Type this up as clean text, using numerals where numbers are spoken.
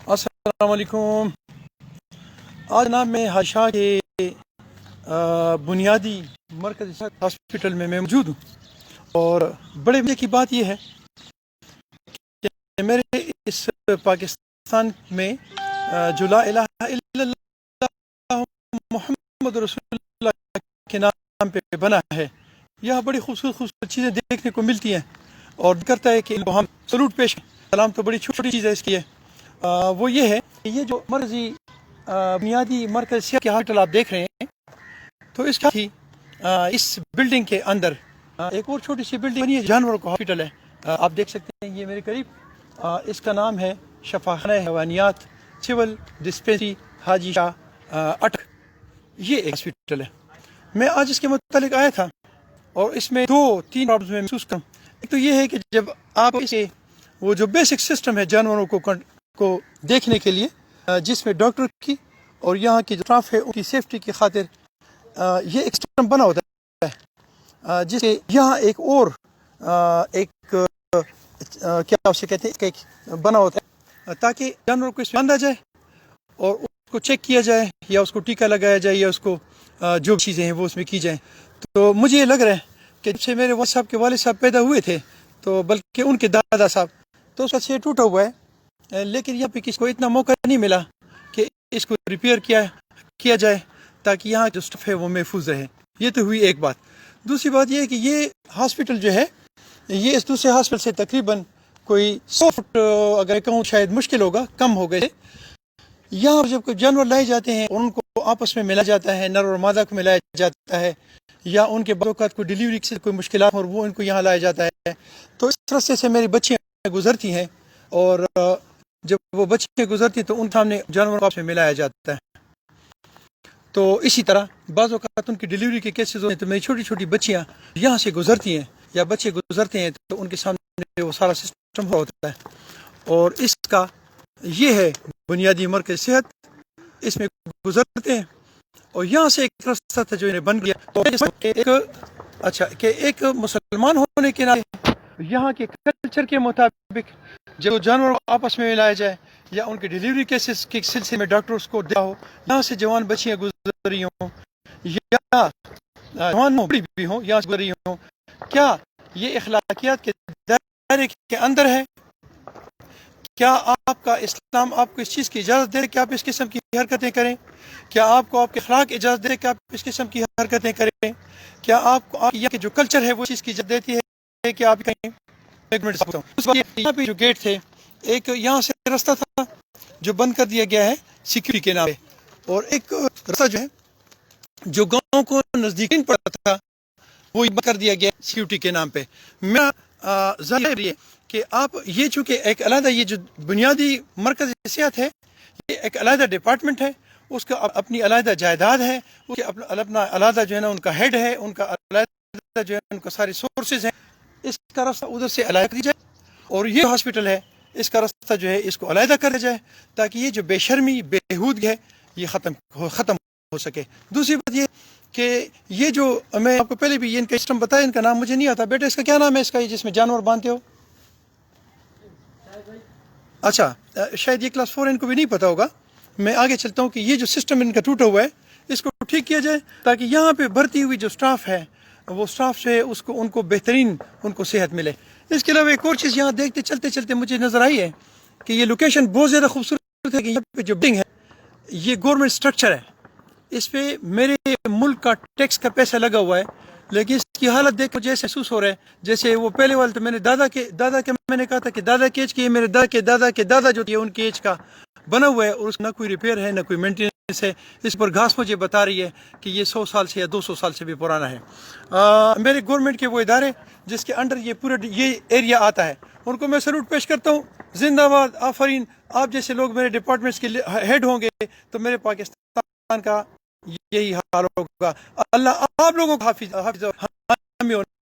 السلام علیکم۔ آج جناب میں ہاشا کے بنیادی مرکز ہاسپٹل میں موجود ہوں، اور بڑے مزے کی بات یہ ہے کہ میرے اس پاکستان میں جو لا الہ الا اللہ محمد رسول اللہ کے نام پہ بنا ہے، یہاں بڑی خوبصورت چیزیں دیکھنے کو ملتی ہیں، اور کرتا ہے کہ ان کو ہم سلوٹ پیش کریں۔ سلام تو بڑی چھوٹی چیز ہے اس کی ہے، وہ یہ ہے کہ یہ جو مرضی بنیادی مرکز صحت کے ہاسپٹل آپ دیکھ رہے ہیں، تو اس کا اس بلڈنگ کے اندر ایک اور چھوٹی سی بلڈنگ بنی ہے، جانوروں کا ہاسپٹل ہے۔ آپ دیکھ سکتے ہیں یہ میرے قریب، اس کا نام ہے شفاخانہ حیوانیات سول ڈسپینسری حاجی شاہ اٹک۔ یہ ایک ہاسپٹل ہے۔ میں آج اس کے متعلق آیا تھا، اور اس میں تین پرابلمز میں محسوس کروں۔ ایک تو یہ ہے کہ جب آپ اسے وہ جو بیسک سسٹم ہے جانوروں کو دیکھنے کے لیے، جس میں ڈاکٹر کی اور یہاں کی جو اسٹاف ہے ان کی سیفٹی کی خاطر یہ ایک سسٹم بنا ہوتا ہے، جس کے یہاں ایک اور کیا اسے کہتے ہیں ایک بنا ہوتا ہے، تاکہ جانور کو اس میں باندھا جائے اور اس کو چیک کیا جائے، یا اس کو ٹیکا لگایا جائے، یا اس کو جو چیزیں ہیں وہ اس میں کی جائیں۔ تو مجھے یہ لگ رہا ہے کہ جب سے میرے والد صاحب پیدا ہوئے تھے، تو بلکہ ان کے دادا صاحب، تو اس کا سے ٹوٹا ہوا ہے، لیکن یہاں پہ کسی کو اتنا موقع نہیں ملا کہ اس کو ریپیئر کیا جائے، تاکہ یہاں جو اسٹاف ہے وہ محفوظ رہے۔ یہ تو ہوئی ایک بات۔ دوسری بات یہ ہے کہ یہ ہاسپٹل جو ہے، یہ اس دوسرے ہاسپٹل سے تقریباً کوئی 100 فٹ اگر کہوں شاید مشکل ہوگا، کم ہو گئے۔ یہاں جب کوئی جانور لائے جاتے ہیں اور ان کو آپس میں ملا جاتا ہے، نر اور مادہ کو ملایا جاتا ہے، یا ان کے بعض اوقات کوئی ڈیلیوری سے کوئی مشکلات اور وہ ان کو یہاں لایا جاتا ہے، تو اس راستے سے میری بچیاں گزرتی ہیں، اور جب وہ بچیاں گزرتی ہیں تو ان سامنے جانوروں کو آپس میں ملایا جاتا ہے۔ تو اسی طرح بعض اوقات ان کی ڈیلیوری کے کیسز ہوتے ہیں، تو میری چھوٹی چھوٹی بچیاں یہاں سے گزرتی ہیں یا بچے گزرتے ہیں، تو ان کے سامنے وہ سارا سسٹم ہوتا ہے۔ اور اس کا یہ ہے بنیادی مرکز صحت، اس میں گزرتے ہیں، اور یہاں سے ایک راستہ تھا جو انہیں بن گیا۔ کہ ایک مسلمان ہونے کے ناطے یہاں کے کلچر کے مطابق جب جانور آپس میں ملایا جائے، یا ان کے ڈیلیوری کیسز کے سلسلے میں ڈاکٹرز کو دیا ہو، یہاں سے جوان بچیاں گزر رہی ہوں، یا جوان بڑی بھی ہوں یہاں سے گزر رہی ہوں، کیا یہ اخلاقیات کے دائرے کے اندر ہے؟ کیا آپ کا اسلام آپ کو اس چیز کی اجازت دے کہ آپ اس قسم کی حرکتیں کریں؟ کیا آپ کو آپ کے اخلاق اجازت دے کہ آپ اس قسم کی حرکتیں کریں؟ کیا آپ کو یہاں کے جو کلچر ہے وہ چیز کی اجازت دیتی ہے کہ آپ کریں؟ ایک منٹ سکتا ہوں۔ یہاں پہ جو گیٹ تھے، ایک یہاں سے راستہ تھا جو بند کر دیا گیا ہے سیکورٹی کے نام پہ، اور ایک راستہ جو ہے جو گاؤں کو نزدیک پڑتا تھا وہ بند کر دیا گیا سیکورٹی کے نام پہ۔ میں ظاہر یہ کہ آپ یہ چونکہ ایک علیحدہ یہ جو بنیادی مرکز صحت ہے، یہ ایک علیحدہ ڈپارٹمنٹ ہے، اس کا اپنی علیحدہ جائیداد ہے، اس کے اپنا علیحدہ جو ہے نا ان کا ہیڈ ہے، ان کا علیحدہ جو ہے ان کا سارے سورسز ہیں۔ اس کا راستہ ادھر سے علیحدہ دی جائے، اور یہ ہاسپٹل ہے اس کا راستہ جو ہے اس کو علیحدہ کر دیا جائے، تاکہ یہ جو بے شرمی بےہودگی ہے یہ ختم ہو سکے۔ دوسری بات یہ کہ یہ جو میں آپ کو پہلے بھی ان کا سسٹم بتایا، ان کا نام مجھے نہیں آتا، بیٹا اس کا کیا نام ہے اس کا جس میں جانور باندھتے ہو؟ اچھا، شاید یہ کلاس 4 ان کو بھی نہیں پتا ہوگا۔ میں آگے چلتا ہوں کہ یہ جو سسٹم ان کا ٹوٹا ہوا ہے اس کو ٹھیک کیا جائے، تاکہ یہاں پہ بھرتی ہوئی جو سٹاف ہے وہ سٹاف جو ہے ان کو بہترین ان کو صحت ملے۔ اس کے علاوہ ایک اور چیز یہاں دیکھتے چلتے چلتے مجھے نظر آئی ہے کہ یہ لوکیشن بہت زیادہ خوبصورت ہے، کہ یہاں پہ جو بلڈنگ ہے یہ گورنمنٹ سٹرکچر ہے، اس پہ میرے ملک کا ٹیکس کا پیسہ لگا ہوا ہے، لیکن اس کی حالت دیکھ مجھے ایسا محسوس ہو رہا ہے جیسے وہ پہلے والے تو میں نے دادا کے میں نے کہا تھا کہ دادا کے ایج کے، میرے دادا کے دادا کے دادا جو تھے ان کے ایج کا بنا ہوا ہے، اور اس نہ کوئی ریپیئر ہے نہ کوئی مینٹیننس ہے۔ اس پر گھاس مجھے بتا رہی ہے کہ یہ 100 سال سے یا 200 سال سے بھی پرانا ہے۔ میرے گورنمنٹ کے وہ ادارے جس کے انڈر یہ پورا یہ ایریا آتا ہے، ان کو میں سلوٹ پیش کرتا ہوں۔ زندہ باد، آفرین۔ آپ جیسے لوگ میرے ڈپارٹمنٹس کے ہیڈ ہوں گے تو میرے پاکستان کا یہی حال ہوگا۔ اللہ آپ لوگوں کو حافظ